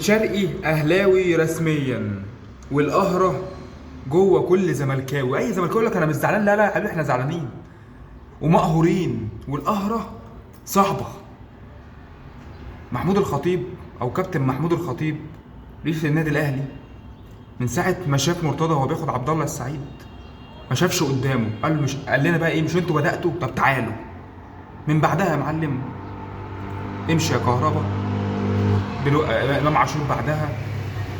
شرقي اهلاوي رسميا، والقهره جوه كل زملكاوي. اي زملكاوي يقول لك انا مش زعلان، لا لا يا حبيبي احنا زعلانين ومقهورين، والقهره صعبه. محمود الخطيب او كابتن محمود الخطيب رئيس النادي الاهلي من ساعه ما شاف مرتضى وهو بياخد عبد الله السعيد ما شافش قدامه. قال لنا بقى ايه، مش انتوا بداتوا؟ طب تعالوا. من بعدها يا معلم امشي يا كهربا. امام عاشور بعدها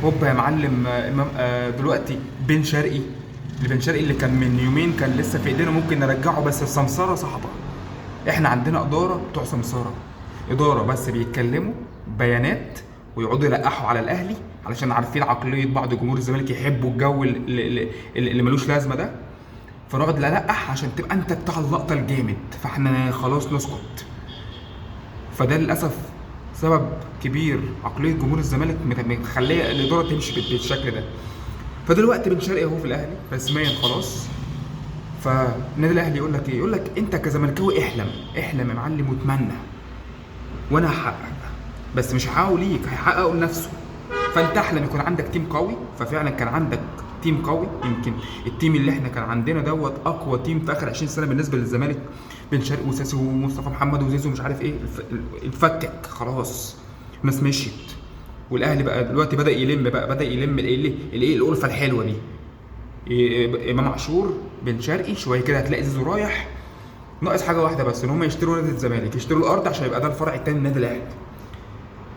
هوبا يا معلم. دلوقتي بن شرقي. بن شرقي اللي كان من يومين كان لسه في ايدينا ممكن نرجعه، بس السمسره صعبه. احنا عندنا اداره بتوع سمسره، اداره بس بيتكلموا بيانات ويقعدوا يلقحوا على الاهلي علشان عارفين عقليه بعض جمهور الزمالك يحبوا الجو اللي ملوش لازمه ده، فنقعد نلقح عشان تبقى انت بتاع اللقطه الجامد، فاحنا خلاص نسكت. فده للاسف سبب كبير عقليه جمهور الزمالك مخليه الاداره تمشي بالشكل ده. فدلوقتي بن شرقي اهو في الاهلي رسميا خلاص. فالنادي الاهلي يقول لك ايه؟ يقول لك انت كزملكاوي احلم احلم يا معلم واتمنى، وانا هحقق، بس مش هحققه ليك، هيحققه لنفسه. فانت احلم يكون عندك تيم قوي. ففعلا كان عندك تيم قوي، يمكن التيم اللي احنا كان عندنا دوت اقوى تيم في اخر 20 سنه بالنسبه للزمالك. بن شرقي وساسي ومصطفى محمد وزيزو مش عارف ايه، اتفكك خلاص، الناس مشيت. والاهلي بقى دلوقتي بدا يلم، الايه الالفه الحلوه دي. امام عاشور، بن شرقي، شويه كده هتلاقي زيزو رايح. ناقص حاجه واحده بس، ان هم يشتروا نادي الزمالك، يشتروا الارض عشان يبقى ده الفرع الثاني للنادي الاهلي.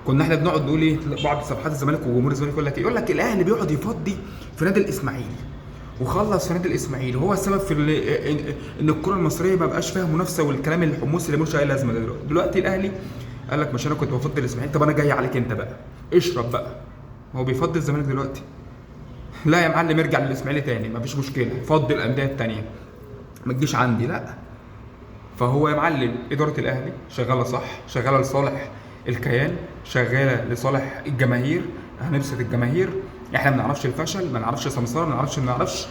كنا احنا بنقعد نقول ايه، بعض صفحات الزمالك وجمهور الزمالك يقول لك ايه، يقول لك الاهلي بيقعد يفضي في نادي الاسماعيلي وخلص في نادي الاسماعيلي، وهو السبب في ان الكره المصريه ما بقاش فيها منافسه، والكلام الحمص اللي ملوش اي لازمه ده. دلوقتي الاهلي قال لك مش انا كنت بفضل الاسماعيلي، طب انا جاي عليك انت بقى اشرب بقى. هو بيفضل الزمالك دلوقتي؟ لا يا معلم ارجع للاسماعيلي تاني، مفيش مشكله، فضل الانديه التانيه، ما تجيش عندي لا. فهو يا معلم اداره الاهلي شغاله صح، شغاله لصالح الكيان، شغاله لصالح الجماهير. هنبسط الجماهير. احنا ما نعرفش الفشل، ما نعرفش سمساره، ما نعرفش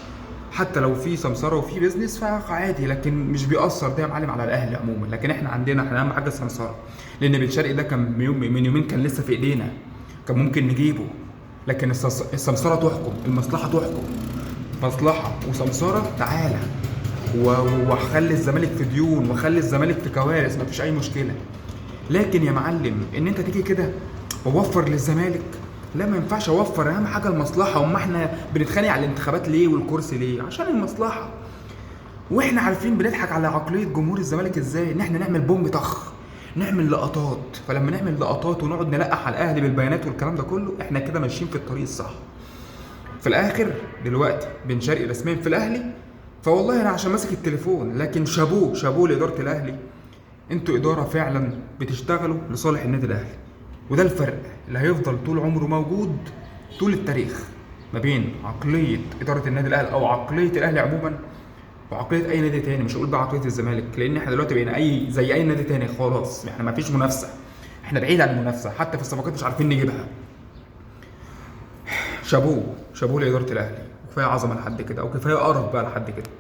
حتى لو في سمساره وفي بيزنس فعادي، لكن مش بيأثر ده يا معلم على الاهلي عموما. لكن احنا اهم حاجه السمساره، لان بن شرقي ده كان من يومين كان لسه في ايدينا، كان ممكن نجيبه. لكن السمسره تحكم، المصلحه تحكم، مصلحه وسمساره. تعالى وخلي الزمالك في ديون، وخلي الزمالك في كوارث، مفيش اي مشكله. لكن يا معلم ان انت تيجي كده ووفر للزمالك، لا ما ينفعش اوفر. اهم حاجه المصلحه. وما احنا بنتخانق على الانتخابات ليه والكرسي ليه؟ عشان المصلحه. واحنا عارفين بنضحك على عقليه جمهور الزمالك ازاي، ان احنا نعمل بوم طخ، نعمل لقطات. فلما نعمل لقطات ونقعد نلقح على الاهلي بالبيانات والكلام ده كله، احنا كده ماشيين في الطريق الصح. في الاخر دلوقتي بن شرقي رسميا في الاهلي. فوالله انا عشان ماسك التليفون، لكن شابوه لاداره الاهلي. انتوا اداره فعلا بتشتغلوا لصالح النادي الاهلي، وده الفرق اللي هيفضل طول عمره موجود طول التاريخ ما بين عقليه اداره النادي الاهلي او عقليه الاهلي عموما وعقليه اي نادي تاني. مش هقول بقى عقليه الزمالك، لان احنا دلوقتي بقينا زي اي نادي تاني خلاص. احنا ما فيش منافسه، احنا بعيد عن المنافسه، حتى في الصفقات مش عارفين نجيبها. شابوه لاداره الاهلي، وكفايه عظمه لحد كده، او كفايه قرف بقى لحد كده.